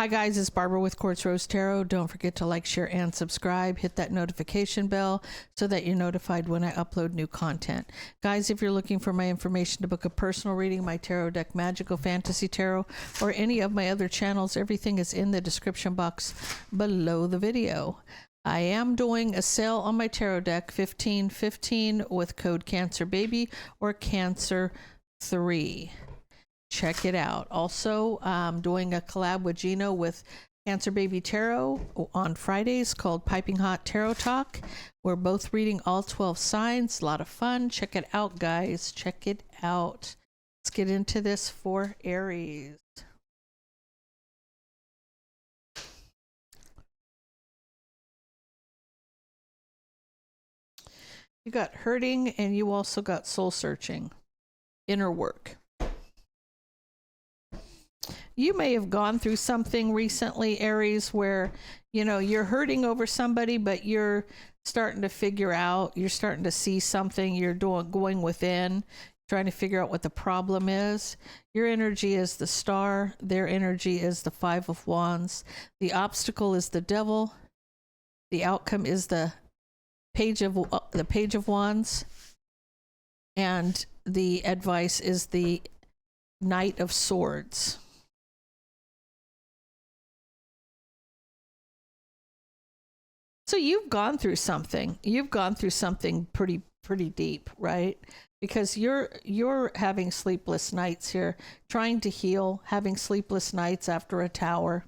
Hi guys, it's Barbara with Quartz Rose Tarot. Don't forget to like, share, and subscribe. Hit that notification bell so that you're notified when I upload new content. Guys, if you're looking for my information to book a personal reading, my tarot deck, Magical Fantasy Tarot, or any of my other channels, everything is in the description box below the video. I am doing a sale on my tarot deck, 15/15 with code CANCERBABY or CANCER3. Check it out. Also, I'm doing a collab with Gino with Cancer Baby Tarot on Fridays called Piping Hot Tarot Talk. We're both reading all 12 signs. A lot of fun. Check it out, guys. Check it out. Let's get into this for Aries. You got hurting, and you also got soul searching, inner work. You may have gone through something recently, Aries, where, you know, you're hurting over somebody, but you're starting to figure out, you're starting to see something, you're going within, trying to figure out what the problem is. Your energy is the Star. Their energy is the Five of Wands. The obstacle is the Devil. The outcome is the Page of Wands. And the advice is the Knight of Swords. So you've gone through something. You've gone through something pretty deep, right? Because you're having sleepless nights here, trying to heal, having sleepless nights after a tower.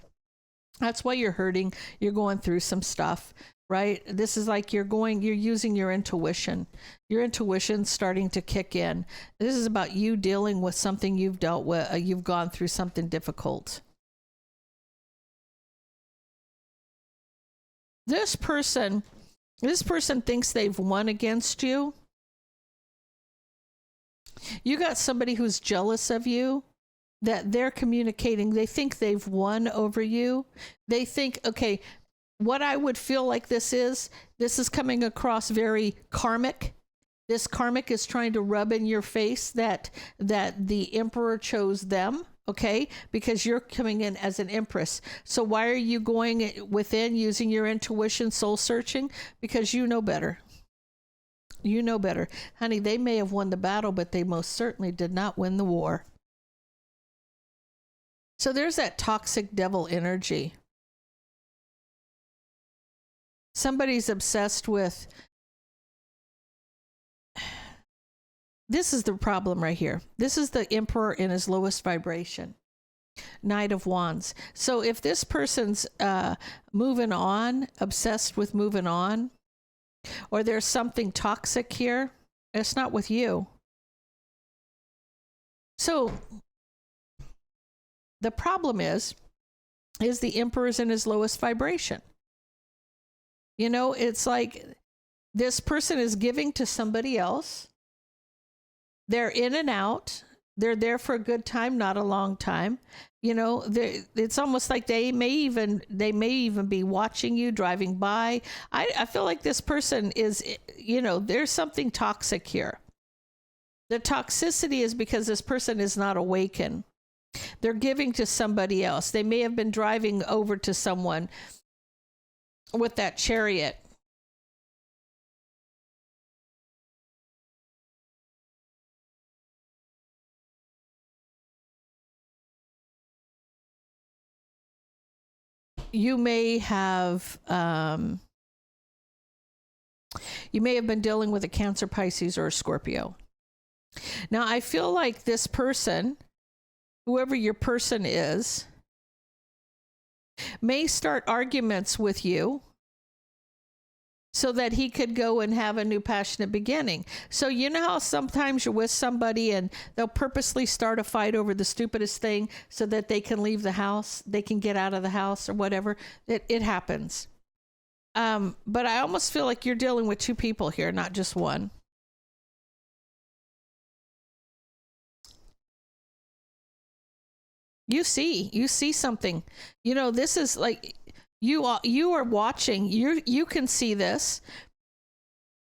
That's why you're hurting. You're going through some stuff, right? This is like you're using your intuition. Your intuition's starting to kick in. This is about you dealing with something you've dealt with. You've gone through something difficult. This person thinks they've won against you. You got somebody who's jealous of you, that they're communicating. They think they've won over you. They think, okay, what I would feel like this is coming across very karmic. This karmic is trying to rub in your face that the Emperor chose them. Okay, because you're coming in as an Empress. So why are you going within, using your intuition, soul searching? Because you know better. You know better. Honey, they may have won the battle, but they most certainly did not win the war. So there's that toxic devil energy. Somebody's obsessed with... This is the problem right here. This is the Emperor in his lowest vibration. Knight of Wands. So if this person's moving on, obsessed with moving on, or there's something toxic here, it's not with you. So the problem is the Emperor's in his lowest vibration. You know, it's like this person is giving to somebody else. They're in and out. They're there for a good time, not a long time. You know, it's almost like they may even be watching you driving by. I feel like this person is, you know, there's something toxic here. The toxicity is because this person is not awakened. They're giving to somebody else. They may have been driving over to someone with that Chariot. You may have been dealing with a Cancer, Pisces, or a Scorpio. Now, I feel like this person, whoever your person is, may start arguments with you so that he could go and have a new passionate beginning. So you know how sometimes you're with somebody and they'll purposely start a fight over the stupidest thing so that they can leave the house, they can get out of the house or whatever. It happens. But I almost feel like you're dealing with two people here, not just one. You see something. You know, this is like... You are watching. You can see this.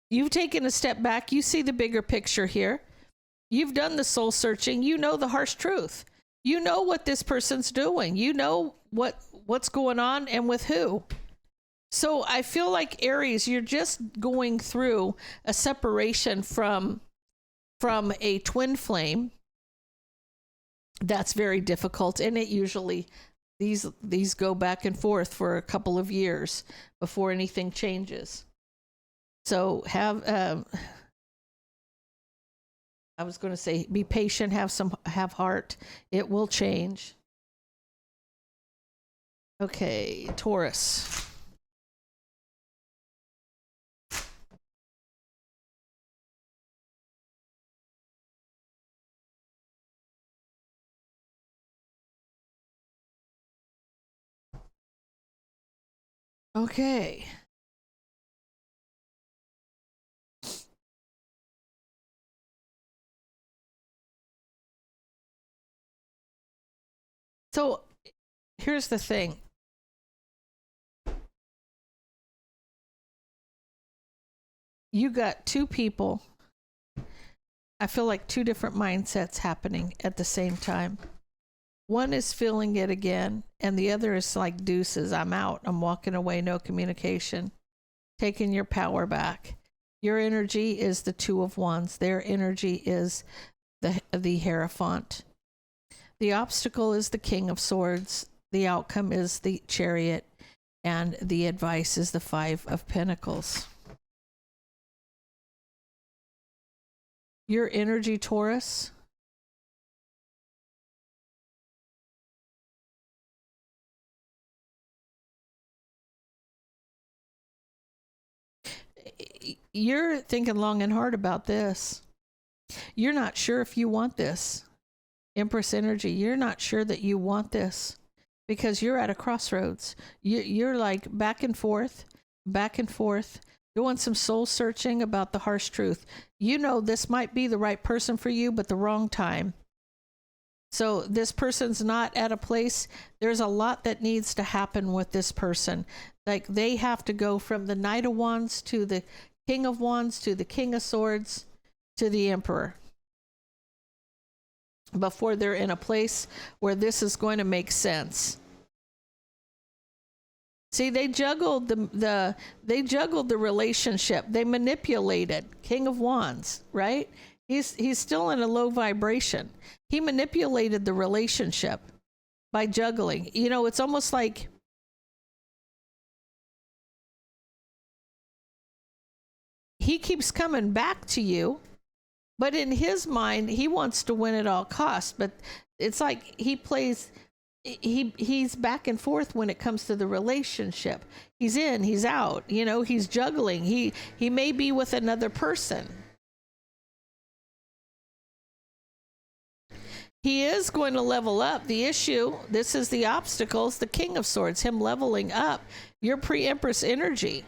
You've taken a step back. You see the bigger picture here. You've done the soul searching. You know the harsh truth. You know what this person's doing. You know what's going on and with who. So I feel like Aries, you're just going through a separation from a twin flame. That's very difficult, and it usually these go back and forth for a couple of years before anything changes. So have I was going to say, be patient, have heart. It will change. Okay, Taurus. Okay. So here's the thing. You got two people. I feel like two different mindsets happening at the same time. One is feeling it again, and the other is like, deuces, I'm out. I'm walking away, no communication. Taking your power back. Your energy is the Two of Wands. Their energy is the Hierophant. The obstacle is the King of Swords. The outcome is the Chariot. And the advice is the Five of Pentacles. Your energy, Taurus, you're thinking long and hard about this. You're not sure if you want this. Empress energy, you're not sure that you want this because you're at a crossroads. You're like back and forth, doing some soul searching about the harsh truth. You know this might be the right person for you, but the wrong time. So this person's not at a place. There's a lot that needs to happen with this person. Like they have to go from the Knight of Wands to the King of Wands to the King of Swords to the Emperor before they're in a place where this is going to make sense. See, they juggled the relationship. They manipulated. King of Wands, right? He's still in a low vibration. He manipulated the relationship by juggling. You know, it's almost like he keeps coming back to you, but in his mind, he wants to win at all costs. But it's like he's back and forth when it comes to the relationship. He's in, he's out, you know, he's juggling. He may be with another person. He is going to level up. The issue, this is the obstacles, the King of Swords, him leveling up your pre-Empress energy.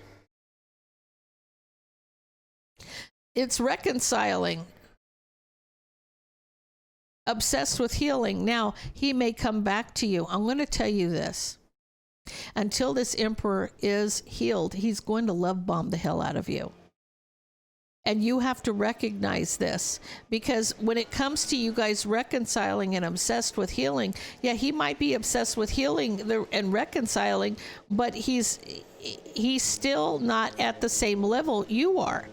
It's reconciling. Obsessed with healing. Now, he may come back to you. I'm going to tell you this. Until this Emperor is healed, he's going to love bomb the hell out of you. And you have to recognize this, because when it comes to you guys reconciling and obsessed with healing, yeah, he might be obsessed with healing and reconciling, but he's still not at the same level you are.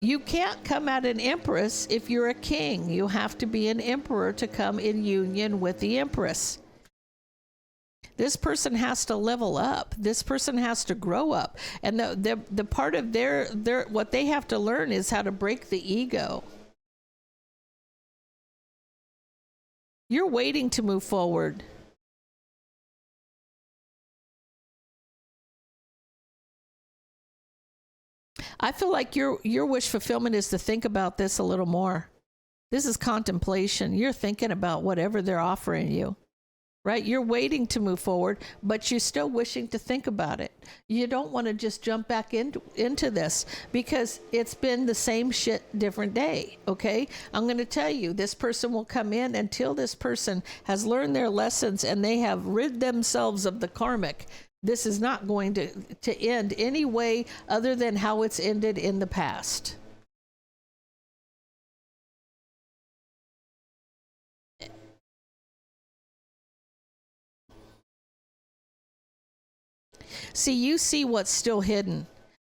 You can't come at an empress if you're a king. You have to be an emperor to come in union with the empress. This person has to level up. This person has to grow up. And the part of their what they have to learn is how to break the ego. You're waiting to move forward. I feel like your wish fulfillment is to think about this a little more. This is contemplation. You're thinking about whatever they're offering you, right? You're waiting to move forward, but you're still wishing to think about it. You don't want to just jump back into this because it's been the same shit, different day, okay? I'm going to tell you, this person will come in until this person has learned their lessons and they have rid themselves of the karmic. This is not going to end any way other than how it's ended in the past. See, you see what's still hidden.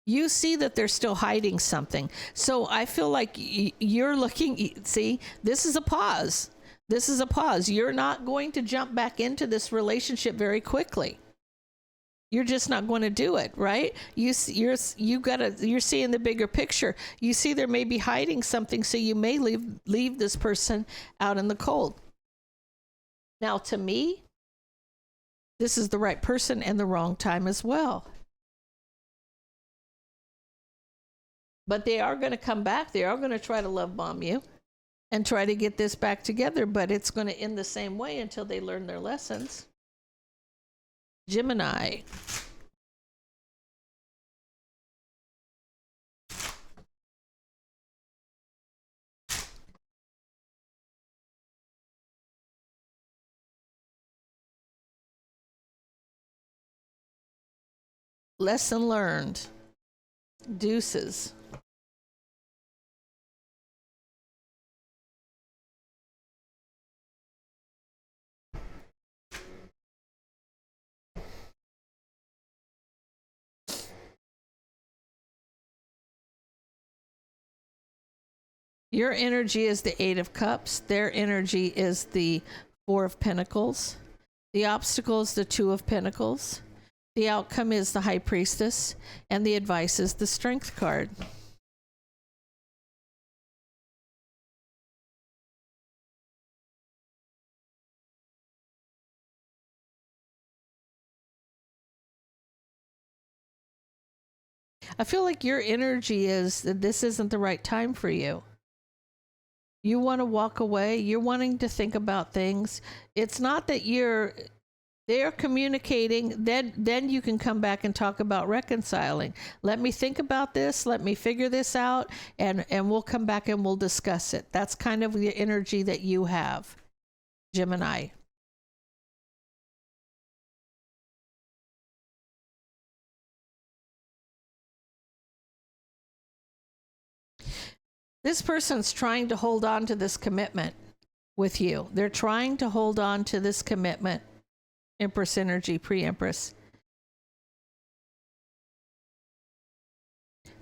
You see that they're still hiding something. So I feel like you're looking, see, this is a pause. This is a pause. You're not going to jump back into this relationship very quickly. You're just not going to do it, right? You're seeing the bigger picture. You see there may be hiding something, so you may leave this person out in the cold. Now, to me, this is the right person and the wrong time as well. But they are going to come back. They are going to try to love bomb you and try to get this back together, but it's going to end the same way until they learn their lessons. Gemini. Lesson learned. Deuces. Your energy is the Eight of Cups. Their energy is the Four of Pentacles. The obstacle is the Two of Pentacles. The outcome is the High Priestess. And the advice is the Strength card. I feel like your energy is that this isn't the right time for you. You want to walk away. You're wanting to think about things. It's not that they're communicating. Then you can come back and talk about reconciling. Let me think about this. Let me figure this out. And we'll come back and we'll discuss it. That's kind of the energy that you have, Gemini. This person's trying to hold on to this commitment with you. They're trying to hold on to this commitment. Empress energy, pre-Empress.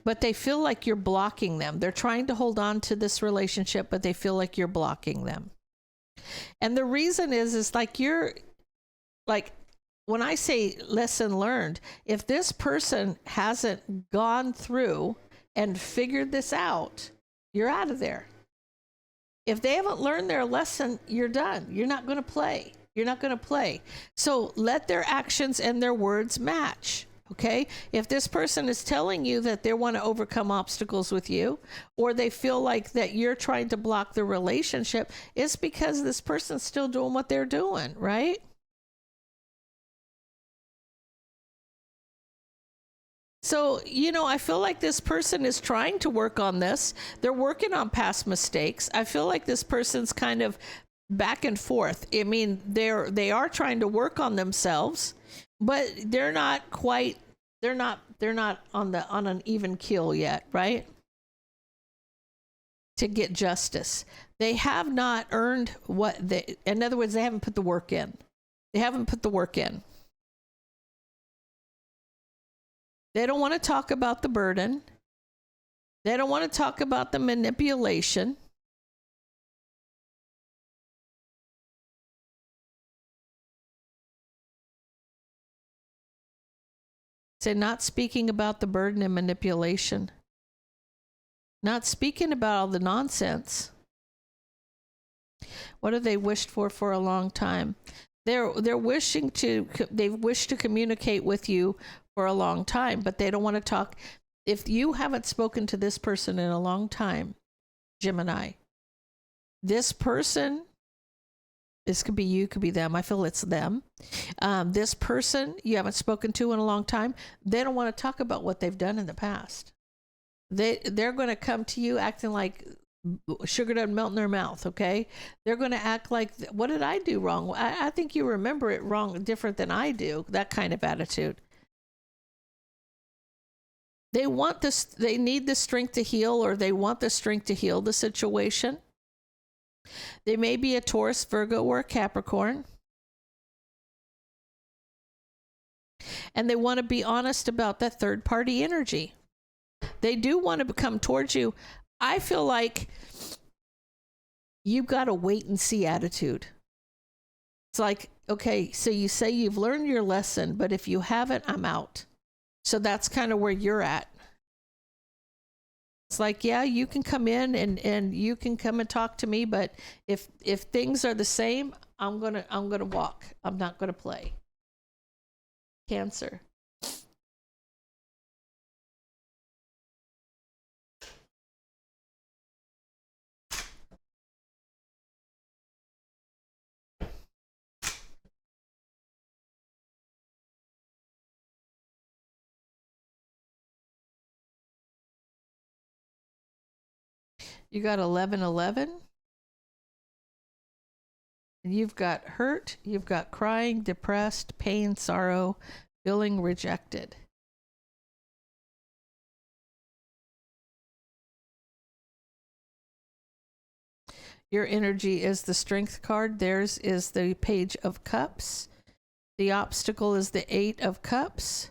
But they feel like you're blocking them. They're trying to hold on to this relationship, but they feel like you're blocking them. And the reason is like you're, like, when I say lesson learned, if this person hasn't gone through and figured this out, you're out of there. If they haven't learned their lesson, you're done. You're not going to play. You're not going to play. So let their actions and their words match. Okay? If this person is telling you that they want to overcome obstacles with you, or they feel like that you're trying to block the relationship, it's because this person's still doing what they're doing, right? So, you know, I feel like this person is trying to work on this. They're working on past mistakes. I feel like this person's kind of back and forth. I mean, they are trying to work on themselves, but they're not on an even keel yet, right? To get justice. They have not earned in other words, they haven't put the work in. They haven't put the work in. They don't want to talk about the burden. They don't want to talk about the manipulation. So not speaking about the burden and manipulation. Not speaking about all the nonsense. What have they wished for a long time? They've wished to communicate with you for a long time, but they don't want to talk. If you haven't spoken to this person in a long time, Gemini, this person, this could be you, could be them. I feel it's them. This person you haven't spoken to in a long time, they don't want to talk about what they've done in the past. They're going to come to you acting like sugar doesn't melt in their mouth, okay? They're going to act like, what did I do wrong? I think you remember it wrong, different than I do, that kind of attitude. They want this, they need the strength to heal, or they want the strength to heal the situation. They may be a Taurus, Virgo, or a Capricorn. and they want to be honest about that third party energy. They do want to come towards you. I feel like you've got a wait and see attitude. It's like, okay, so you say you've learned your lesson, but if you haven't, I'm out. So that's kind of where you're at. It's like, yeah, you can come in and you can come and talk to me, but if things are the same, I'm gonna walk. I'm not gonna play. Cancer. You got 1111. And you've got hurt, you've got crying, depressed, pain, sorrow, feeling rejected. Your energy is the Strength card. Theirs is the Page of Cups. The obstacle is the 8 of Cups.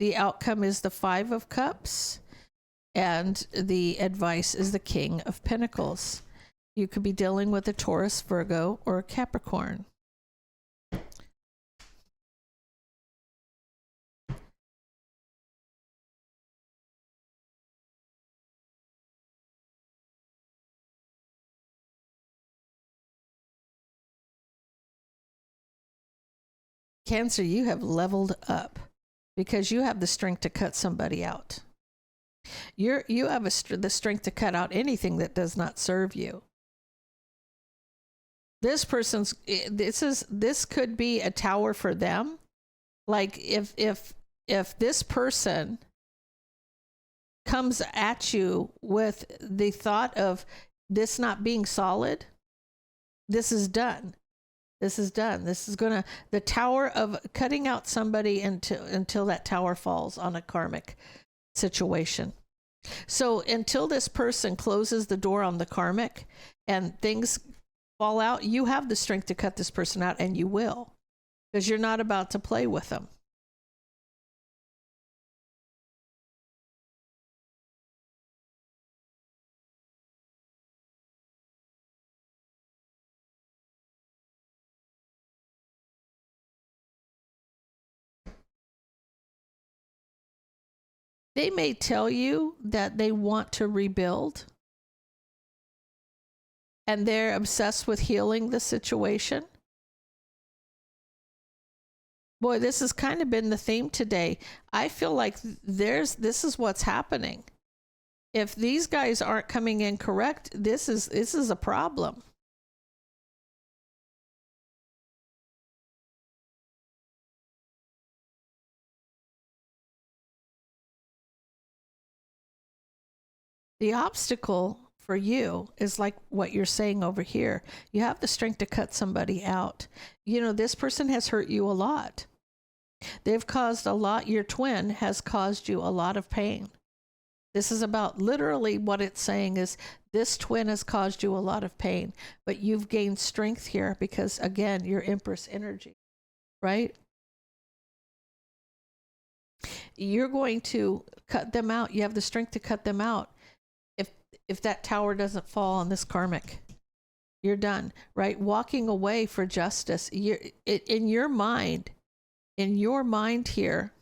The outcome is the 5 of Cups. And the advice is the King of Pentacles. You could be dealing with a Taurus, Virgo, or a Capricorn. Cancer, you have leveled up because you have the strength to cut somebody out. You have the strength to cut out anything that does not serve you. This could be a tower for them. Like if this person comes at you with the thought of this not being solid, this is done. This is done. This is gonna, the tower of cutting out somebody until that tower falls on a karmic situation. So until this person closes the door on the karmic and things fall out, you have the strength to cut this person out, and you will, because you're not about to play with them. They may tell you that they want to rebuild and they're obsessed with healing the situation. Boy, this has kind of been the theme today. I feel like this is what's happening. If these guys aren't coming in correct, this is a problem. The obstacle for you is like what you're saying over here. You have the strength to cut somebody out. You know, this person has hurt you a lot. They've caused a lot. Your twin has caused you a lot of pain. This is about literally what it's saying is this twin has caused you a lot of pain, but you've gained strength here because, again, you're Empress energy, right? You're going to cut them out. You have the strength to cut them out. If that tower doesn't fall on this karmic, you're done, right? Walking away for justice. In your mind here,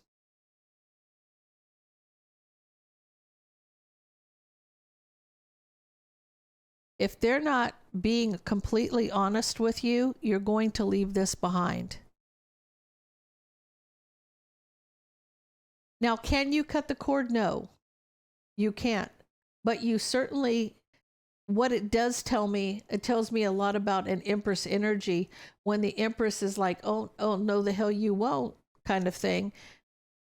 if they're not being completely honest with you, you're going to leave this behind. Now, can you cut the cord? No, you can't. But you certainly, what it does tell me, it tells me a lot about an Empress energy. When the Empress is like, oh no, the hell you won't, kind of thing,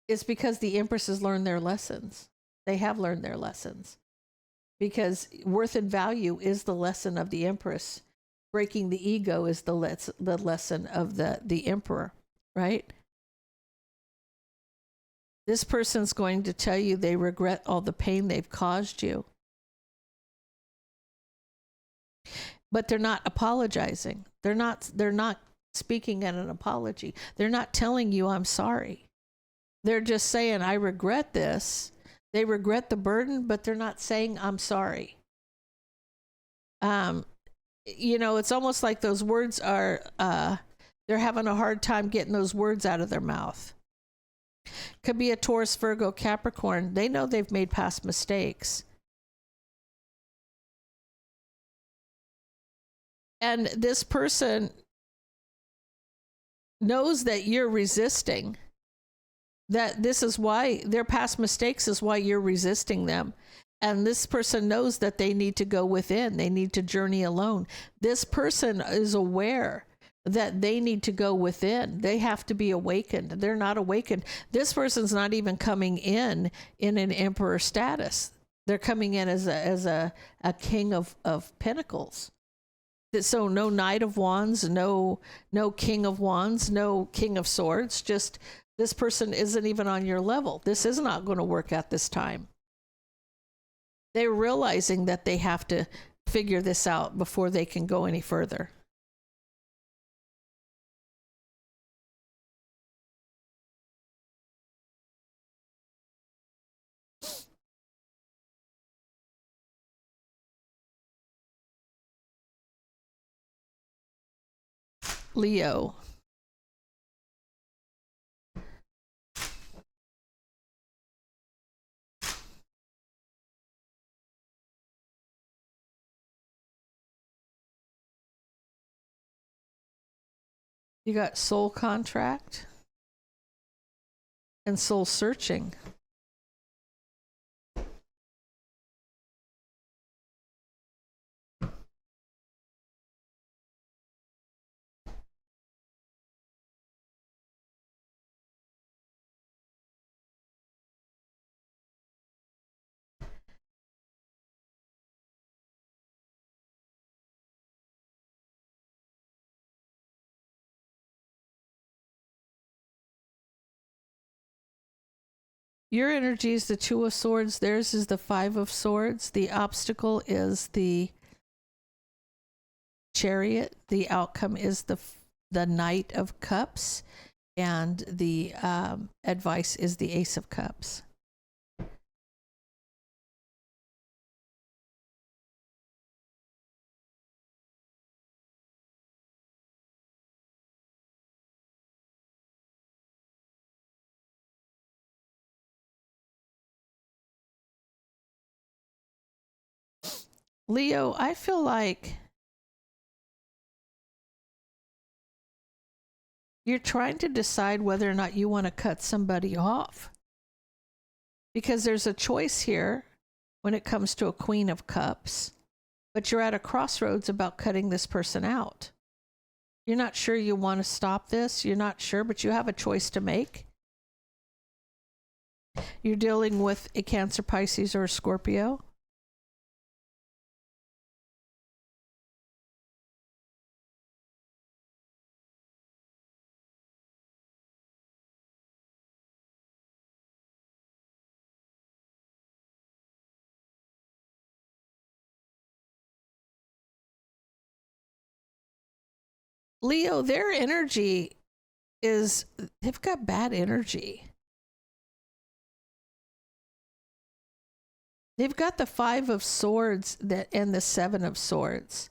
it's because the Empresses learned their lessons. They have learned their lessons. Because worth and value is the lesson of the Empress. Breaking the ego is the lesson of the Emperor, right? This person's going to tell you they regret all the pain they've caused you. But they're not apologizing. They're not speaking at an apology. They're not telling you I'm sorry. They're just saying, I regret this. They regret the burden, but they're not saying I'm sorry. You know, it's almost like those words are, they're having a hard time getting those words out of their mouth. Could be a Taurus, Virgo, Capricorn. They know they've made past mistakes. And this person knows that you're resisting, that this is why their past mistakes is why you're resisting them. And this person knows that they need to go within. They need to journey alone. This person is aware that they need to go within. They have to be awakened. They're not awakened. This person's not even coming in an emperor status. They're coming in as a king of pentacles. So no Knight of Wands, no King of Wands, no King of Swords. Just this person isn't even on your level. This is not going to work at this time. They're realizing that they have to figure this out before they can go any further. Leo. You got soul contract and soul searching. Your energy is the Two of Swords. Theirs is the Five of Swords. The obstacle is the Chariot. The outcome is the Knight of Cups. And the advice is the Ace of Cups. Leo, I feel like you're trying to decide whether or not you want to cut somebody off. Because there's a choice here when it comes to a Queen of Cups, but you're at a crossroads about cutting this person out. You're not sure you want to stop this. You're not sure, but you have a choice to make. You're dealing with a Cancer, Pisces, or a Scorpio. Leo, their energy is, they've got bad energy. They've got the Five of Swords and the Seven of Swords.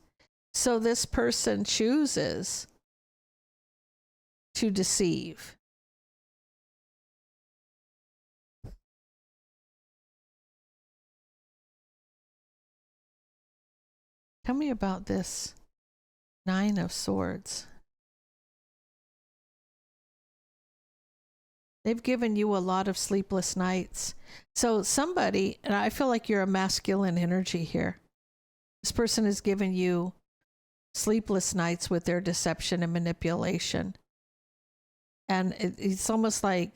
So this person chooses to deceive. Tell me about this Nine of Swords. They've given you a lot of sleepless nights. So somebody, and I feel like you're a masculine energy here. This person has given you sleepless nights with their deception and manipulation. And it's almost like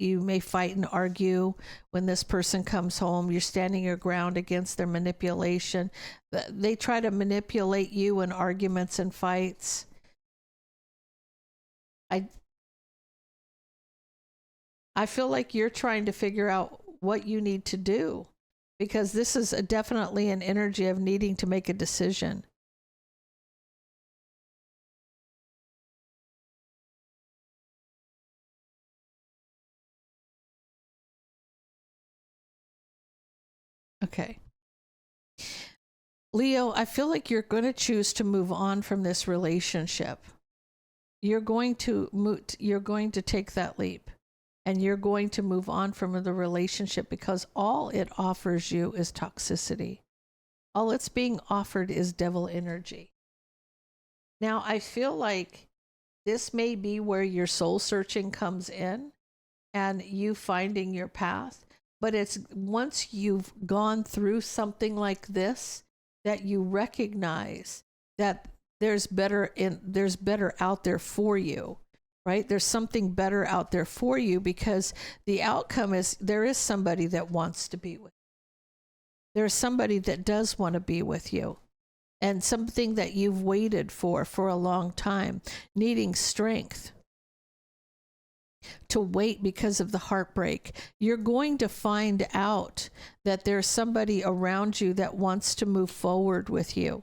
you may fight and argue when this person comes home. You're standing your ground against their manipulation. They try to manipulate you in arguments and fights. I feel like you're trying to figure out what you need to do, because this is definitely an energy of needing to make a decision. Okay. Leo, I feel like you're going to choose to move on from this relationship. You're going to take that leap, and you're going to move on from the relationship because all it offers you is toxicity. All it's being offered is devil energy. Now, I feel like this may be where your soul searching comes in and you finding your path. But it's once you've gone through something like this that you recognize that there's better out there for you, right? There's something better out there for you because the outcome is there is somebody that wants to be with you. There's somebody that does want to be with you. And something that you've waited for a long time, needing strength to wait because of the heartbreak. You're going to find out that there's somebody around you that wants to move forward with you.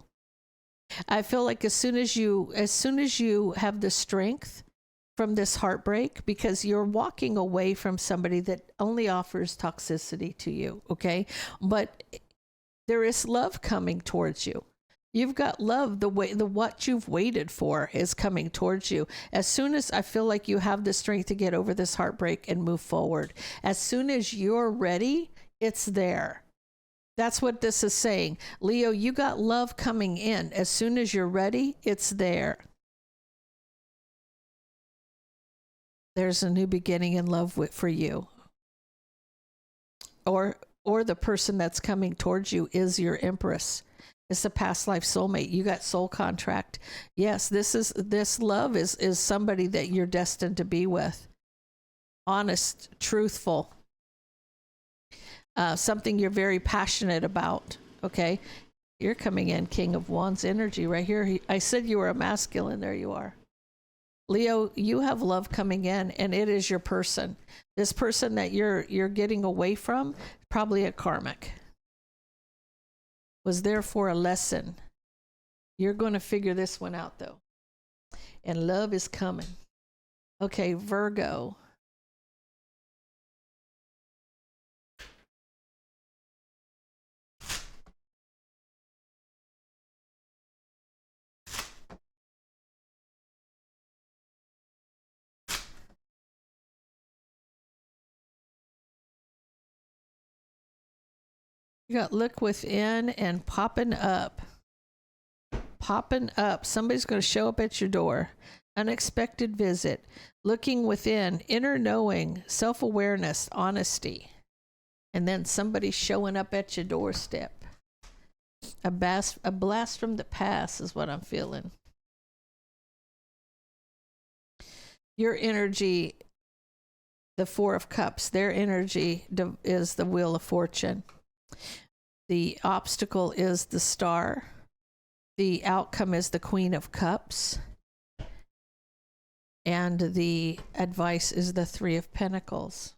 I feel like as soon as you have the strength from this heartbreak, because you're walking away from somebody that only offers toxicity to you, okay? But there is love coming towards you. You've got love. What you've waited for is coming towards you. As soon as I feel like you have the strength to get over this heartbreak and move forward, as soon as you're ready, it's there. That's what this is saying. Leo, you got love coming in. As soon as you're ready, it's there. There's a new beginning in love for you. Or the person that's coming towards you is your Empress. It's a past life soulmate. You got soul contract. Yes, this love is somebody that you're destined to be with. Honest, truthful. Something you're very passionate about. Okay, you're coming in, King of Wands energy right here. I said you were a masculine. There you are. Leo, you have love coming in, and it is your person. This person that you're getting away from, probably a karmic. Was there for a lesson. You're going to figure this one out, though. And love is coming. Okay, Virgo. You got look within and popping up. Popping up. Somebody's going to show up at your door. Unexpected visit. Looking within. Inner knowing. Self-awareness. Honesty. And then somebody showing up at your doorstep. A blast from the past is what I'm feeling. Your energy, the Four of Cups. Their energy is the Wheel of Fortune. The obstacle is the Star. The outcome is the Queen of Cups. And the advice is the Three of Pentacles.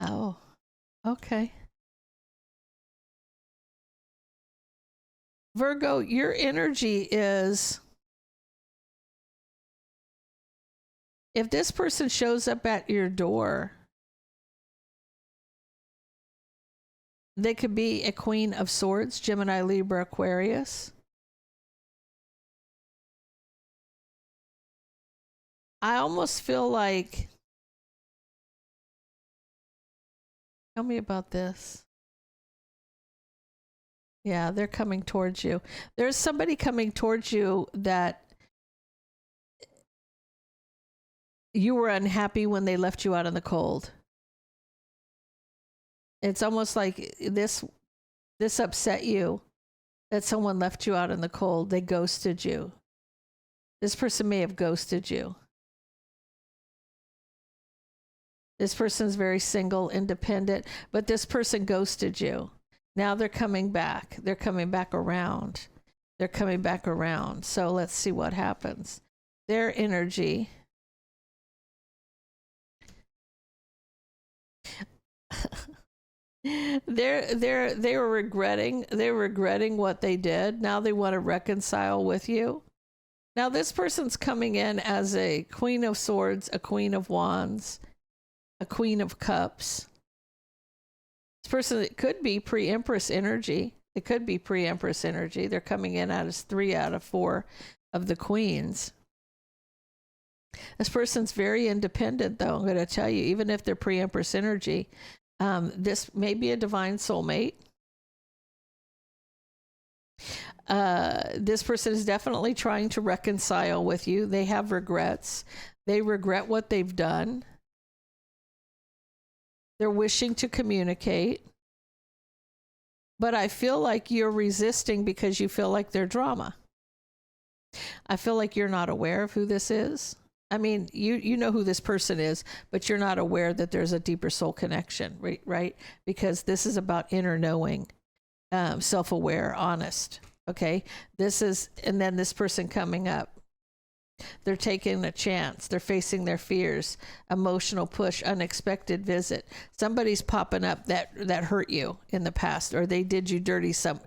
Oh, okay. Virgo, your energy is, if this person shows up at your door, they could be a Queen of Swords, Gemini, Libra, Aquarius. I almost feel like, tell me about this. Yeah, they're coming towards you. There's somebody coming towards you that you were unhappy when they left you out in the cold. It's almost like this upset you that someone left you out in the cold. They ghosted you. This person may have ghosted you. This person's very single, independent, but this person ghosted you. Now they're coming back. They're coming back around. They're coming back around. So let's see what happens. Their energy. They were regretting what they did. Now they want to reconcile with you. Now, this person's coming in as a Queen of Swords, a Queen of Wands, a Queen of Cups. This person, it could be pre-Empress energy. It could be pre-Empress energy. They're coming in as 3 out of 4 of the Queens. This person's very independent, though, I'm going to tell you, even if they're pre-Empress energy. This may be a divine soulmate. This person is definitely trying to reconcile with you. They have regrets. They regret what they've done. They're wishing to communicate. But I feel like you're resisting because you feel like they're drama. I feel like you're not aware of who this is. I mean, you know who this person is, but you're not aware that there's a deeper soul connection, right? Because this is about inner knowing, self-aware, honest. Okay, this is, and then this person coming up, they're taking a chance. They're facing their fears, emotional push, unexpected visit. Somebody's popping up that hurt you in the past, or they did you dirty, some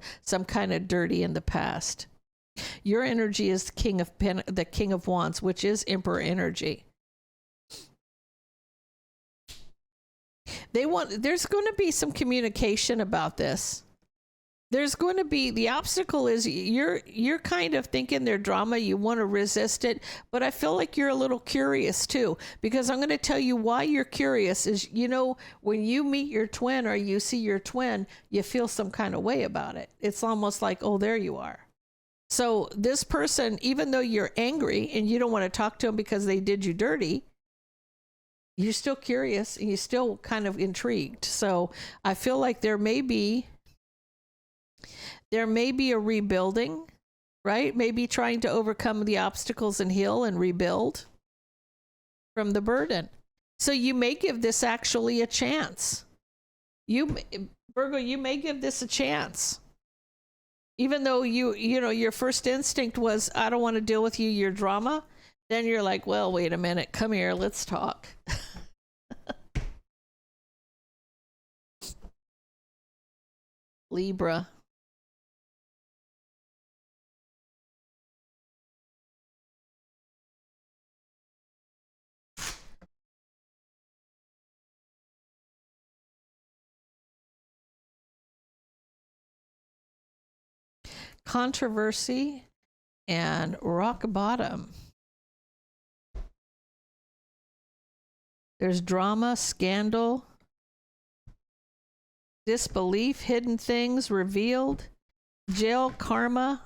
kind of dirty in the past. Your energy is the King of Wands, which is Emperor energy. There's going to be some communication about this. There's going to be, the obstacle is you're kind of thinking they're drama, you want to resist it, but I feel like you're a little curious too, because I'm going to tell you why you're curious is, you know, when you meet your twin or you see your twin, you feel some kind of way about it. It's almost like, oh, there you are. So this person, even though you're angry and you don't want to talk to them because they did you dirty, you're still curious and you're still kind of intrigued. So I feel like there may be a rebuilding, right? Maybe trying to overcome the obstacles and heal and rebuild from the burden. So you may give this actually a chance. Virgo, you may give this a chance. Even though you know, your first instinct was, I don't want to deal with you, your drama. Then you're like, well, wait a minute, come here, let's talk. Libra. Controversy and rock bottom. There's drama, scandal, disbelief, hidden things revealed, jail, karma,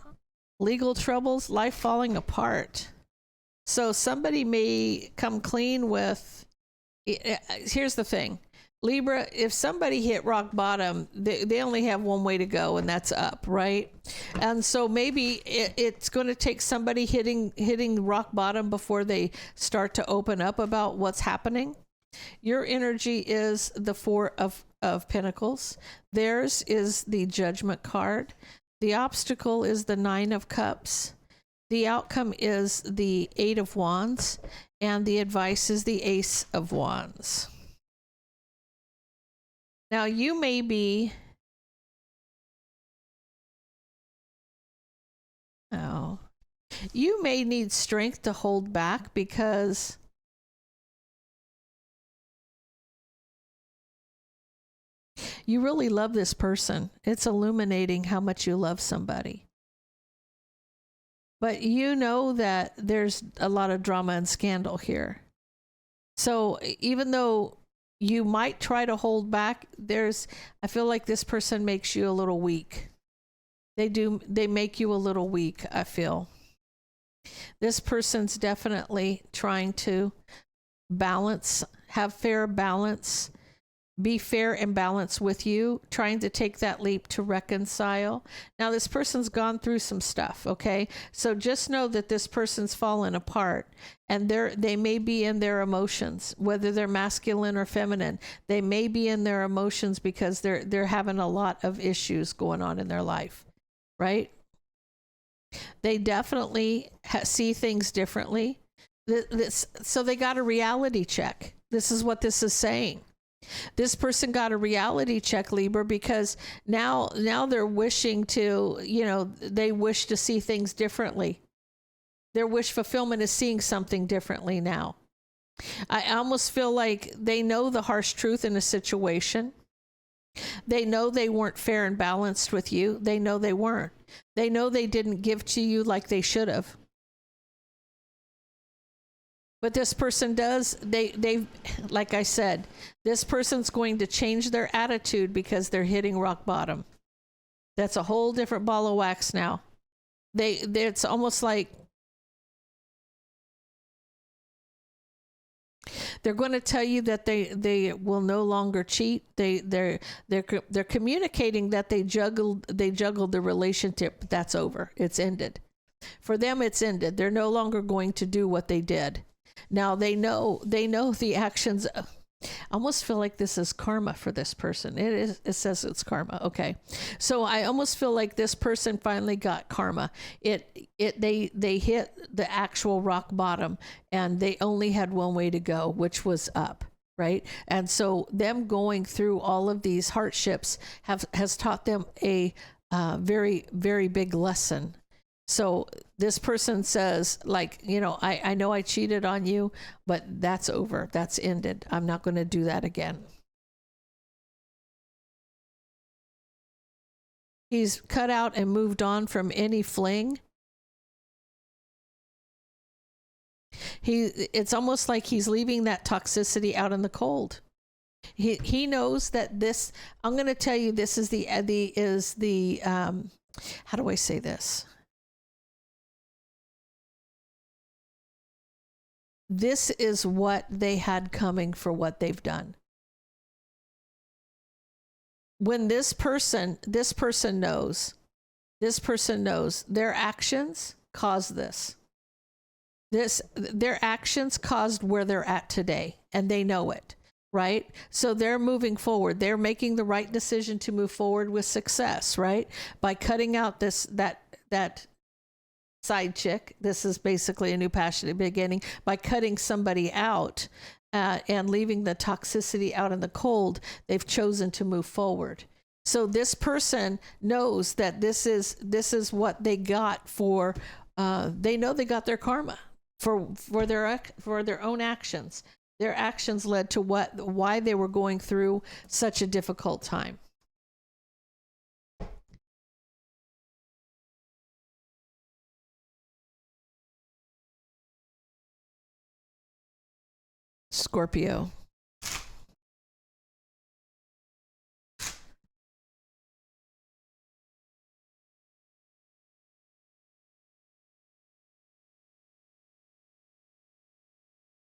legal troubles, life falling apart. So somebody may come clean with, here's the thing. Libra, if somebody hit rock bottom, they only have one way to go, and that's up, right? And so maybe it's going to take somebody hitting rock bottom before they start to open up about what's happening. Your energy is the 4 of Pentacles. Theirs is the Judgment card. The obstacle is the 9 of Cups. The outcome is the 8 of Wands, and the advice is the Ace of Wands. Now, you may be, you may need strength to hold back because you really love this person. It's illuminating how much you love somebody. But you know that there's a lot of drama and scandal here. So even though you might try to hold back, I feel like this person makes you a little weak. They make you a little weak, I feel. This person's definitely trying to balance, have fair balance, be fair and balanced with you, trying to take that leap to reconcile. Now, this person's gone through some stuff, okay? So just know that this person's fallen apart, and they may be in their emotions, whether they're masculine or feminine. They may be in their emotions because they're having a lot of issues going on in their life, right? They definitely see things differently. So they got a reality check. This is what this is saying. This person got a reality check, Libra, because now they're wishing to, they wish to see things differently. Their wish fulfillment is seeing something differently now. I almost feel like they know the harsh truth in a situation. They know they weren't fair and balanced with you. They know they weren't. They know they didn't give to you like they should have. But this person does, they like I said, this person's going to change their attitude because they're hitting rock bottom. That's a whole different ball of wax now. It's almost like they're going to tell you that they will no longer cheat. They're communicating that they juggled the relationship, but that's over. It's ended. For them, it's ended. They're no longer going to do what they did. Now they know the actions. I almost feel like this is karma for this person. It says it's karma. Okay. So I almost feel like this person finally got karma. They hit the actual rock bottom, and they only had one way to go, which was up. Right. And so them going through all of these hardships has taught them a very, very big lesson. So this person says, like, you know, I know I cheated on you, but that's over. That's ended. I'm not going to do that again. He's cut out and moved on from any fling. It's almost like he's leaving that toxicity out in the cold. He knows that this, I'm going to tell you, this is how do I say this? This is what they had coming for what they've done. When this person knows their actions caused this. Their actions caused where they're at today, and they know it, right? So they're moving forward. They're making the right decision to move forward with success, right? By cutting out that side chick. This is basically a new passionate beginning. By cutting somebody out and leaving the toxicity out in the cold, they've chosen to move forward. So this person knows that this is what they got for. They know they got their karma for their own actions. Their actions led to why they were going through such a difficult time. Scorpio.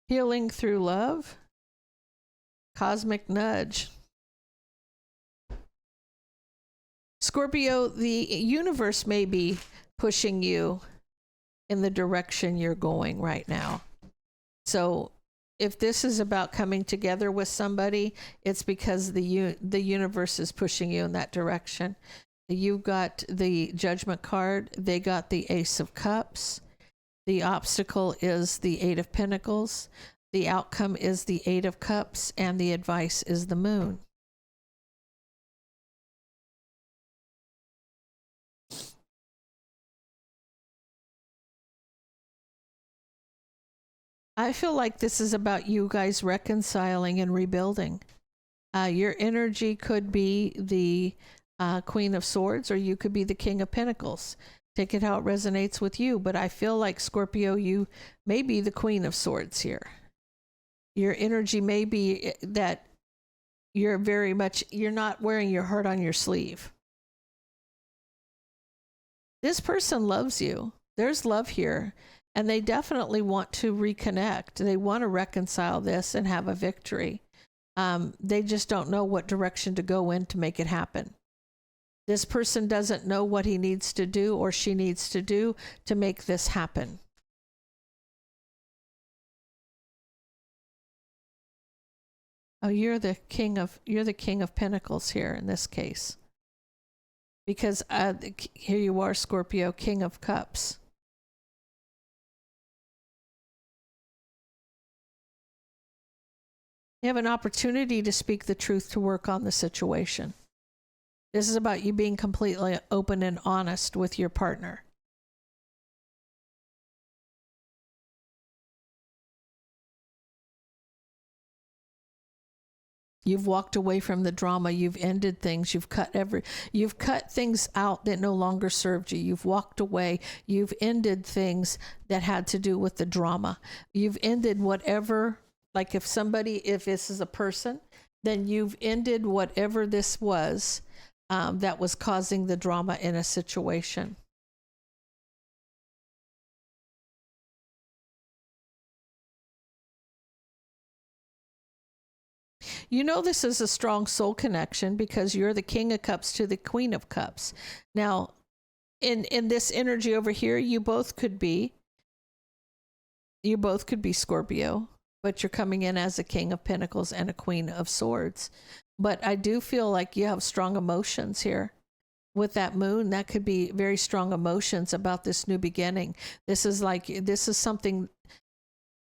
Healing through love. Cosmic nudge. Scorpio, the universe may be pushing you in the direction you're going right now. So if this is about coming together with somebody, it's because the universe is pushing you in that direction. You got the Judgment card. They got the Ace of Cups. The obstacle is the Eight of Pentacles. The outcome is the Eight of Cups, and the advice is the Moon. I feel like this is about you guys reconciling and rebuilding. Your energy could be the Queen of Swords, or you could be the King of Pentacles. Take it how it resonates with you. But I feel like, Scorpio, you may be the Queen of Swords here. Your energy may be that you're not wearing your heart on your sleeve. This person loves you. There's love here. And they definitely want to reconnect. They want to reconcile this and have a victory. They just don't know what direction to go in to make it happen. This person doesn't know what he needs to do or she needs to do to make this happen. Oh, you're the king of Pentacles here in this case. Because here you are, Scorpio, King of Cups. You have an opportunity to speak the truth, to work on the situation. This is about you being completely open and honest with your partner. You've walked away from the drama. You've ended things. You've cut things out that no longer served you. You've walked away. You've ended things that had to do with the drama. You've ended whatever, like if this is a person, then you've ended whatever this was that was causing the drama in a situation. You know this is a strong soul connection because you're the King of Cups to the Queen of Cups. Now, in this energy over here, you both could be Scorpio, but you're coming in as a King of Pentacles and a Queen of Swords. But I do feel like you have strong emotions here. With that moon, that could be very strong emotions about this new beginning. This is something,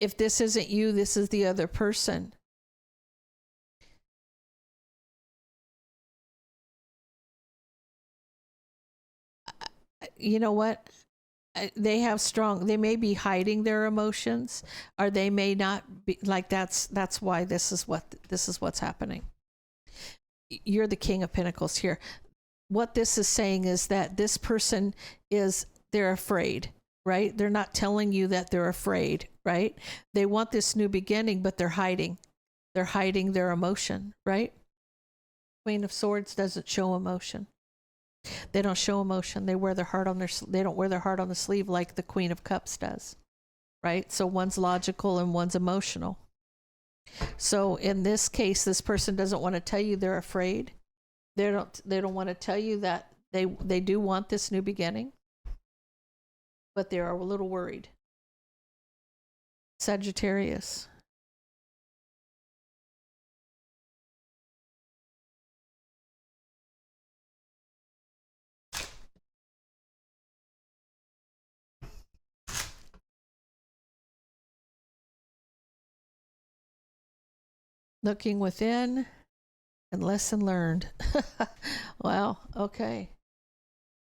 if this isn't you, this is the other person. You know what? They may be hiding their emotions, or they may not be, like that's why this is what's happening. You're the King of Pentacles here. What this is saying is that this person they're afraid, right? They're not telling you that they're afraid, right? They want this new beginning, but they're hiding their emotion, right? Queen of Swords doesn't show emotion. They don't show emotion. They wear their heart on they don't wear their heart on the sleeve like the Queen of Cups does, right? So one's logical and one's emotional. So in this case, this person doesn't want to tell you they're afraid. They don't want to tell you that they do want this new beginning, but they are a little worried. Sagittarius. Looking within and lesson learned. Wow. Okay.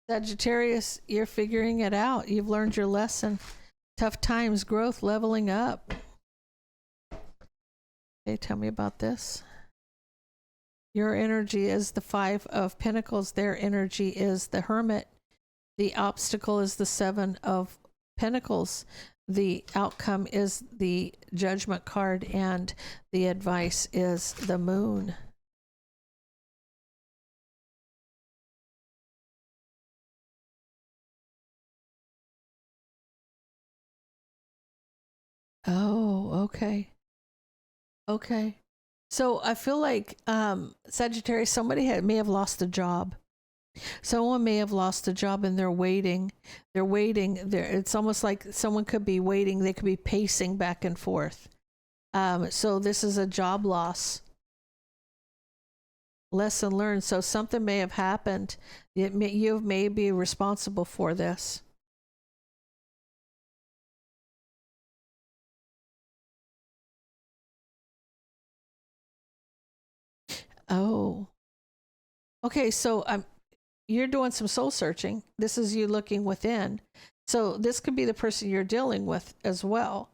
Sagittarius, you're figuring it out. You've learned your lesson. Tough times, growth, leveling up. Okay, tell me about this. Your energy is the Five of Pentacles. Their energy is the Hermit. The obstacle is the Seven of Pentacles. The outcome is the Judgment card, and the advice is the Moon. Oh, okay. Okay. So I feel like Sagittarius, somebody may have lost a job. Someone may have lost a job and they're waiting. It's almost like someone could be waiting. They could be pacing back and forth. So this is a job loss. Lesson learned. So something may have happened. You may be responsible for this. Oh. Okay, so you're doing some soul searching. This is you looking within. So this could be the person you're dealing with as well.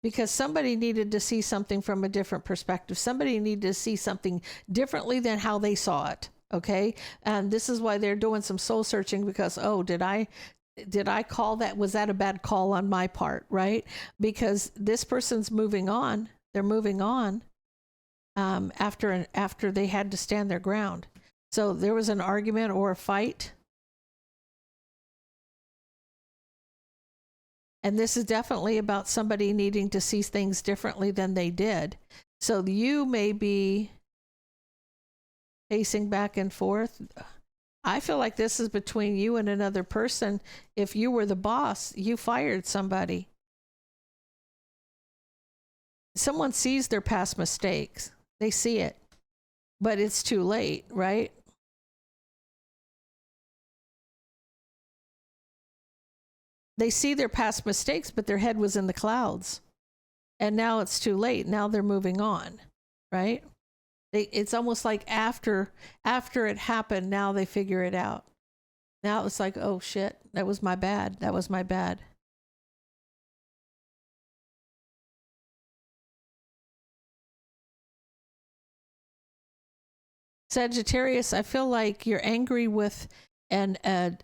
Because somebody needed to see something from a different perspective. Somebody needed to see something differently than how they saw it. Okay. And this is why they're doing some soul searching, because, oh, did I call that? Was that a bad call on my part? Right. Because this person's moving on. They're moving on after they had to stand their ground. So there was an argument or a fight. And this is definitely about somebody needing to see things differently than they did. So you may be pacing back and forth. I feel like this is between you and another person. If you were the boss, you fired somebody. Someone sees their past mistakes. They see it, but it's too late, right? They see their past mistakes, but their head was in the clouds. And now it's too late. Now they're moving on, right? It's almost like after it happened, now they figure it out. Now it's like, oh shit, that was my bad. That was my bad. Sagittarius, I feel like you're angry with a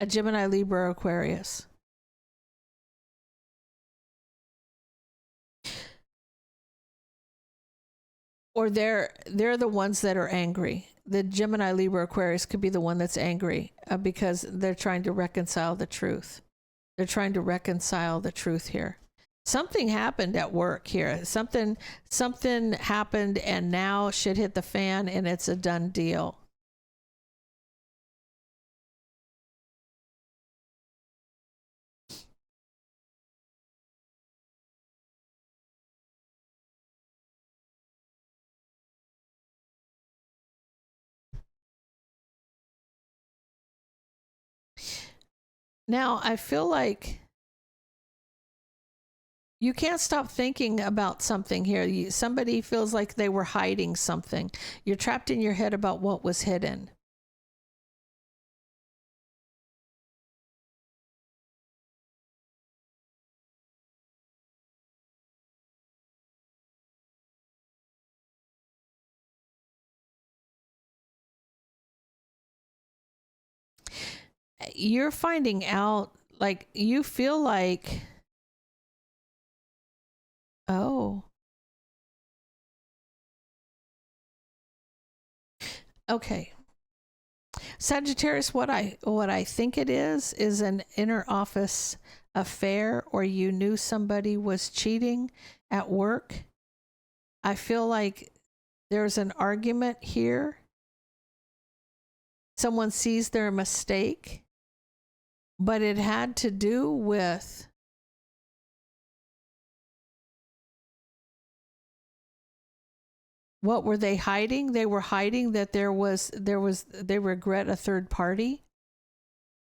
Gemini, Libra, Aquarius. Or they're the ones that are angry. The Gemini, Libra, Aquarius could be the one that's angry because they're trying to reconcile the truth. They're trying to reconcile the truth here. Something happened at work here. Something happened, and now shit hit the fan, and it's a done deal. Now, I feel like you can't stop thinking about something here. Somebody feels like they were hiding something. You're trapped in your head about what was hidden. You're finding out, like, you feel like, oh, okay. Sagittarius, what I think it is an inner office affair, or you knew somebody was cheating at work. I feel like there's an argument here. Someone sees their mistake, but it had to do with what were they hiding? They were hiding that they regret a third party.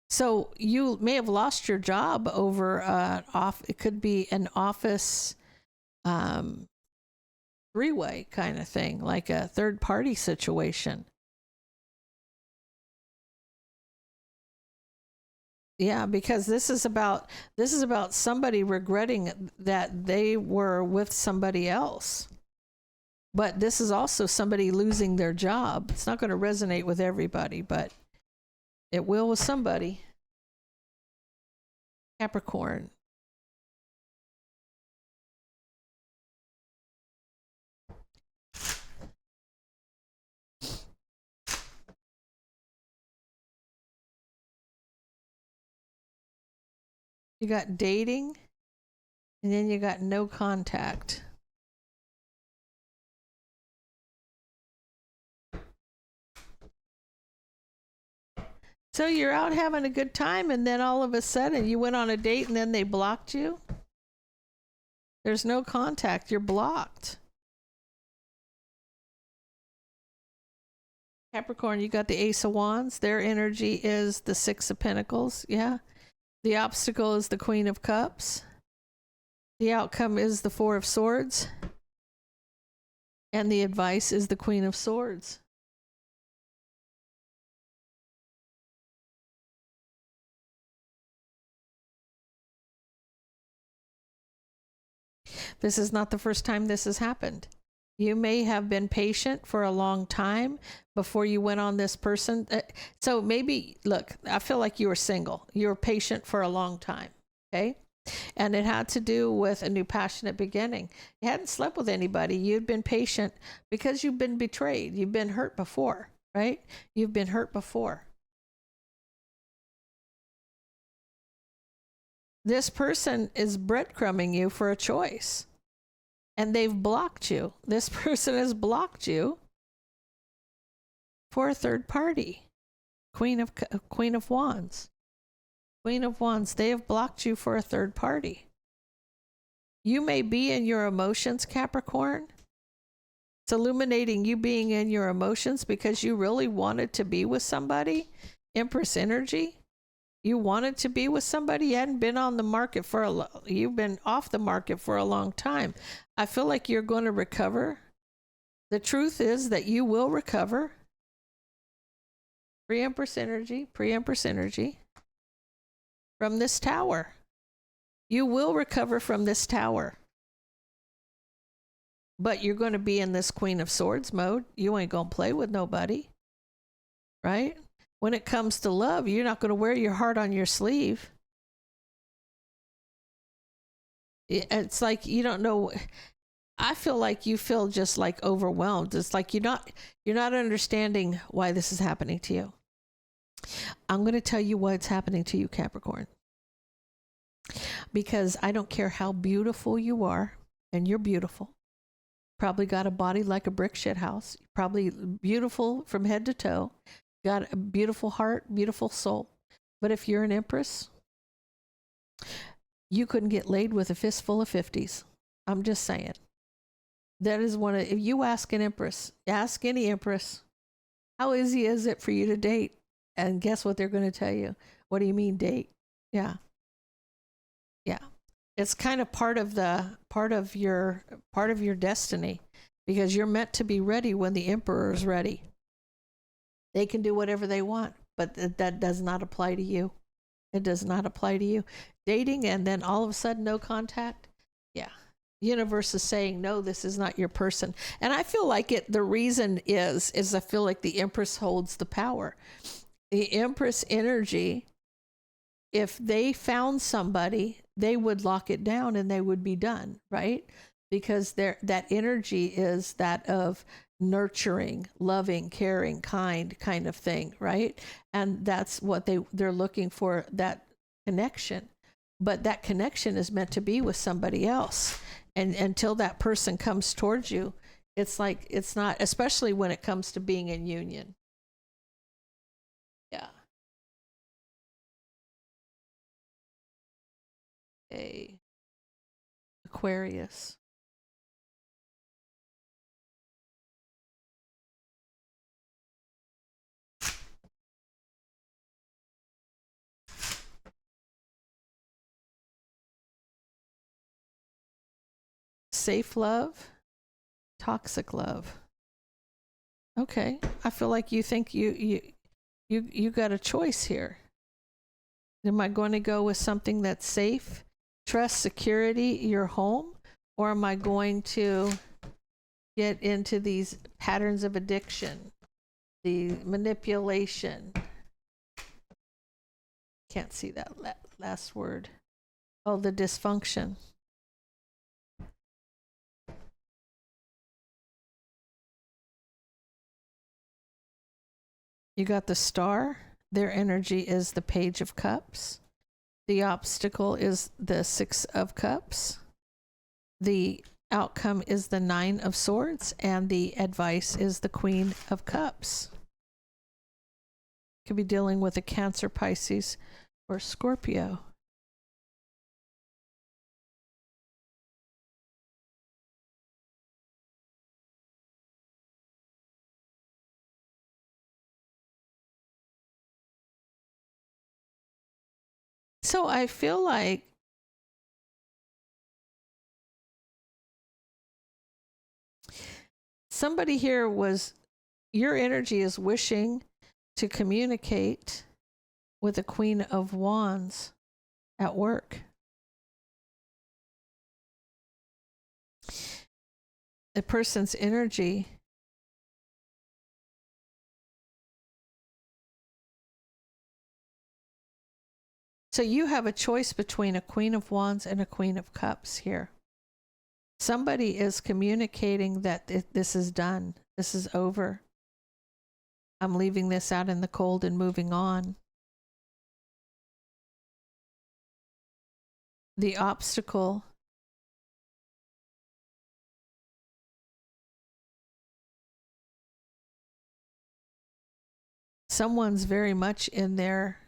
So you may have lost your job over it could be an office three-way kind of thing, like a third party situation. Yeah, because this is about somebody regretting that they were with somebody else. But this is also somebody losing their job. It's not going to resonate with everybody, but it will with somebody. Capricorn. You got dating, and then you got no contact. So you're out having a good time, and then all of a sudden you went on a date, and then they blocked you? There's no contact. You're blocked. Capricorn, you got the Ace of Wands. Their energy is the Six of Pentacles. Yeah. The obstacle is the Queen of Cups. The outcome is the Four of Swords. And the advice is the Queen of Swords. This is not the first time this has happened. You may have been patient for a long time before you went on this person. So maybe, look, I feel like you were single. You were patient for a long time, okay? And it had to do with a new passionate beginning. You hadn't slept with anybody. You'd been patient because you've been betrayed. You've been hurt before, right? You've been hurt before. This person is breadcrumbing you for a choice. And they've blocked you. This person has blocked you for a third party. Queen of Wands. Queen of Wands, they have blocked you for a third party. You may be in your emotions, Capricorn. It's illuminating you being in your emotions because you really wanted to be with somebody. Empress energy. You wanted to be with somebody. You hadn't been on the market you've been off the market for a long time. I feel like you're going to recover. The truth is that you will recover. Pre-Empress energy from this tower. You will recover from this tower. but you're going to be in this Queen of Swords mode. You ain't going to play with nobody, right? When it comes to love, you're not going to wear your heart on your sleeve. It's like you don't know. I feel like you feel just like overwhelmed. It's like you're not understanding why this is happening to you. I'm going to tell you what's happening to you, Capricorn. Because I don't care how beautiful you are, and you're beautiful. Probably got a body like a brick shit house. Probably beautiful from head to toe. Got a beautiful heart, beautiful soul. But if you're an Empress, you couldn't get laid with a fistful of 50s. I'm just saying. That is one of, if you ask an Empress, ask any Empress, how easy is it for you to date? And guess what they're going to tell you? What do you mean date? Yeah. Yeah. It's kind of part of your destiny, because you're meant to be ready when the Emperor is ready. They can do whatever they want, but that does not apply to you. It does not apply to you. Dating and then all of a sudden no contact. Yeah. Universe is saying, no, this is not your person. And I feel like the reason is I feel like the Empress holds the power. The Empress energy, if they found somebody, they would lock it down and they would be done, right? Because that energy is that of nurturing, loving, caring, kind of thing, right? And that's what they're looking for, that connection. But that connection is meant to be with somebody else. And until that person comes towards you, it's like, it's not, especially when it comes to being in union. Yeah. Aquarius. Safe love, toxic love. Okay, I feel like you think you got a choice here. Am I going to go with something that's safe, trust, security, your home, or am I going to get into these patterns of addiction, the manipulation? Can't see that last word. Oh, the dysfunction. You got the Star. Their energy is the Page of Cups. The obstacle is the Six of Cups. The outcome is the Nine of Swords, and the advice is the Queen of Cups. Could be dealing with a Cancer, Pisces, or Scorpio. So I feel like somebody here your energy is wishing to communicate with the Queen of Wands at work. The person's energy so you have a choice between a Queen of Wands and a Queen of Cups here. Somebody is communicating that this is done. This is over. I'm leaving this out in the cold and moving on. The obstacle. Someone's very much in their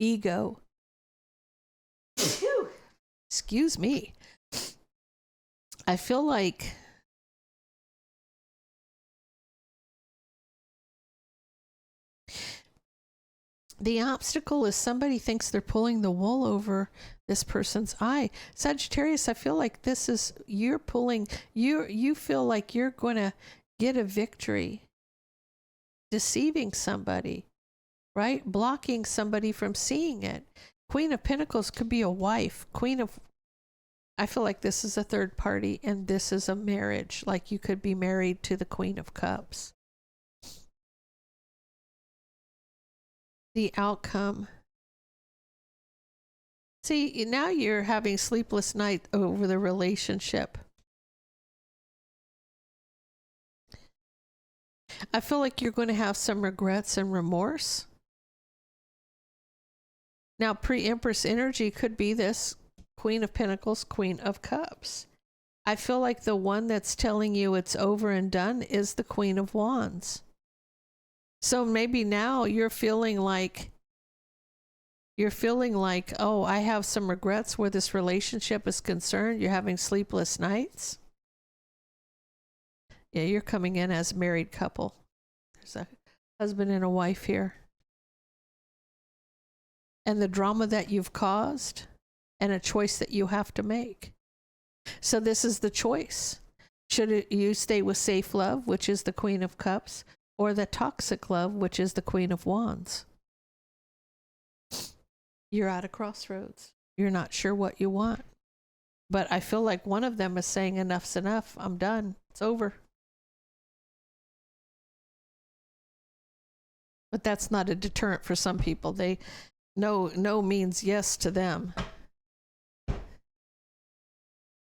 ego. Excuse me. I feel like the obstacle is somebody thinks they're pulling the wool over this person's eye. Sagittarius, I feel like this is, you feel like you're going to get a victory deceiving somebody, right? Blocking somebody from seeing it. Queen of Pentacles could be a wife. I feel like this is a third party and this is a marriage. Like you could be married to the Queen of Cups. The outcome. See, now you're having sleepless night over the relationship. I feel like you're going to have some regrets and remorse. Now, pre-Empress energy could be this Queen of Pentacles, Queen of Cups. I feel like the one that's telling you it's over and done is the Queen of Wands. So maybe now you're feeling like, oh, I have some regrets where this relationship is concerned. You're having sleepless nights. Yeah, you're coming in as a married couple. There's a husband and a wife here. And the drama that you've caused and a choice that you have to make. So this is the choice. Should you stay with safe love, which is the Queen of Cups, or the toxic love, which is the Queen of Wands? You're at a crossroads. You're not sure what you want. But I feel like one of them is saying enough's enough. I'm done. It's over. But that's not a deterrent for some people. No means yes to them.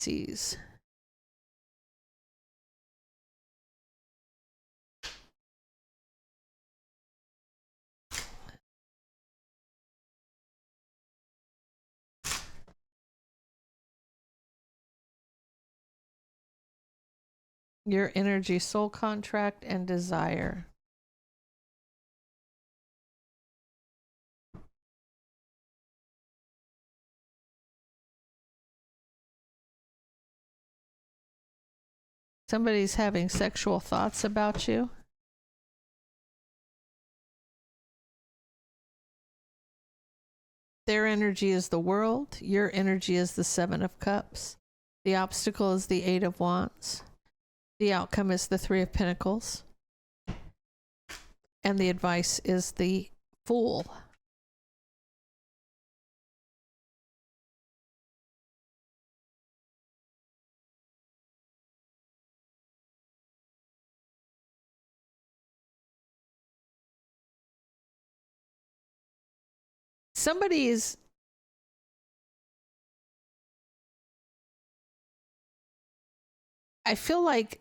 Sees. Your energy, soul contract, and desire. Somebody's having sexual thoughts about you. Their energy is the world. Your energy is the Seven of Cups. The obstacle is the Eight of Wands. The outcome is the Three of Pentacles. And the advice is the Fool. Somebody is I feel like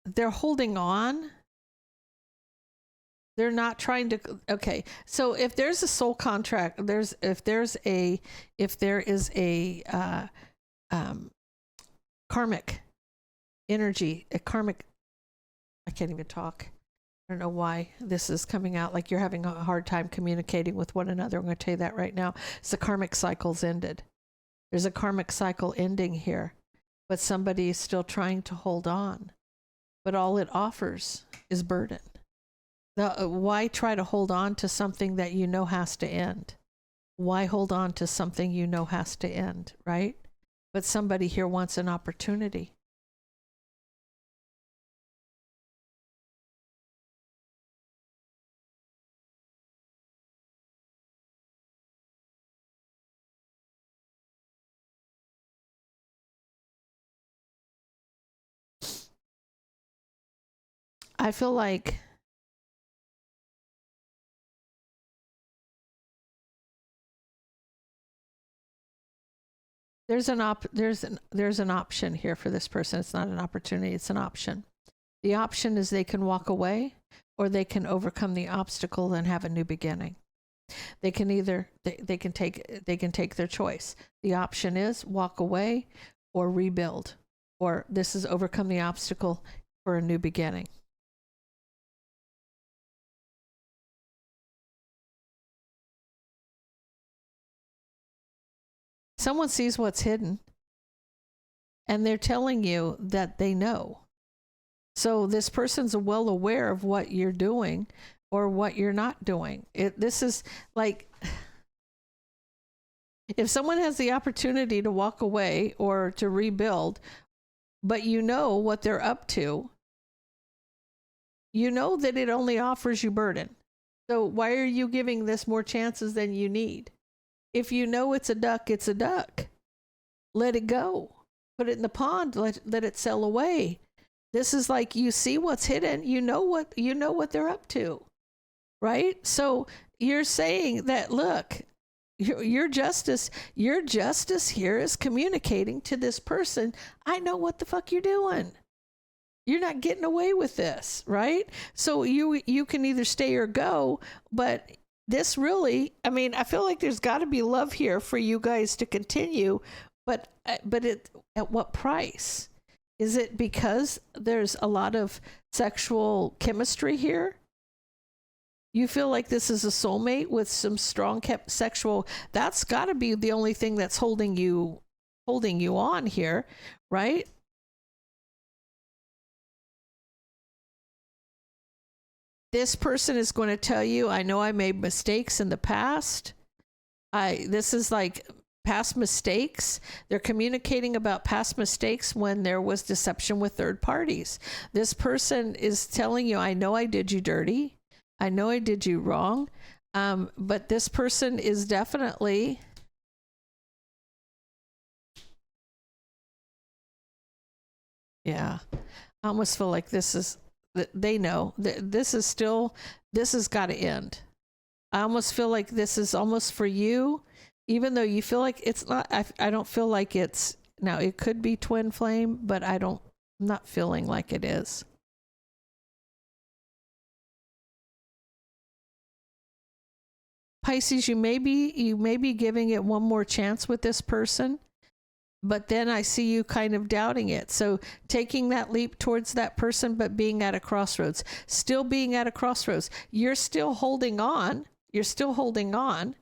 they're holding on. They're not trying to, okay. So if there's a soul contract, if there is a karmic energy, a karmic, I can't even talk. I don't know why this is coming out like you're having a hard time communicating with one another. I'm going to tell you that right now. It's the karmic cycle's ended. There's a karmic cycle ending here, but somebody is still trying to hold on. But all it offers is burden. Why try to hold on to something that you know has to end? Why hold on to something you know has to end, right? But somebody here wants an opportunity. I feel like there's an option here for this person. It's not an opportunity, it's an option. The option is they can walk away or they can overcome the obstacle and have a new beginning. They can either they can take their choice. The option is walk away or rebuild, or this is overcome the obstacle for a new beginning. Someone sees what's hidden and they're telling you that they know. So this person's well aware of what you're doing or what you're not doing. This is like, if someone has the opportunity to walk away or to rebuild, but you know what they're up to, You know that it only offers you burden. So why are you giving this more chances than you need? If you know it's a duck, it's a duck. Let it go. Put it in the pond, let it sail away. This is like, you see what's hidden, you know what they're up to. Right? So you're saying that, look, your justice here is communicating to this person, I know what the fuck you're doing. You're not getting away with this, right? So you can either stay or go, but this really, I mean, I feel like there's got to be love here for you guys to continue, but at what price? Is it because there's a lot of sexual chemistry here? You feel like this is a soulmate with some strong sexual, that's got to be the only thing that's holding you on here, right? This person is going to tell you, I know I made mistakes in the past. This is like past mistakes. They're communicating about past mistakes when there was deception with third parties. This person is telling you, I know I did you dirty. I know I did you wrong. But this person is definitely, yeah, I almost feel like this is, they know that this has got to end. I almost feel like this is almost for you, even though you feel like it's not. I don't feel like it's, now it could be twin flame, but I'm not feeling like it is. Pisces, you may be giving it one more chance with this person, but then I see you kind of doubting it. So taking that leap towards that person, but being at a crossroads, still being at a crossroads. You're still holding on. You're still holding on,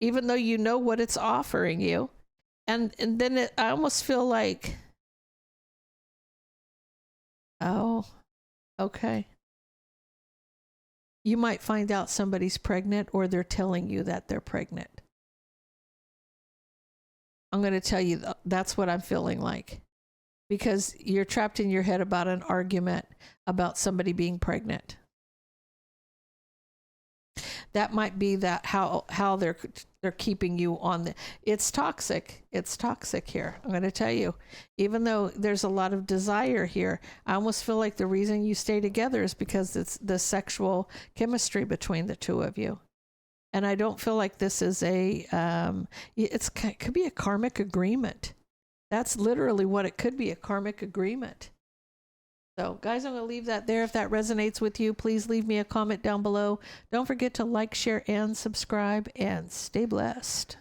even though you know what it's offering you. And then I almost feel like, oh, okay. You might find out somebody's pregnant, or they're telling you that they're pregnant. I'm going to tell you that's what I'm feeling like, because you're trapped in your head about an argument about somebody being pregnant. That might be that how they're keeping you on the, it's toxic. It's toxic here. I'm going to tell you, even though there's a lot of desire here, I almost feel like the reason you stay together is because it's the sexual chemistry between the two of you. And I don't feel like this is it could be a karmic agreement. That's literally what it could be, a karmic agreement. So guys, I'm going to leave that there. If that resonates with you, please leave me a comment down below. Don't forget to like, share, and subscribe, and stay blessed.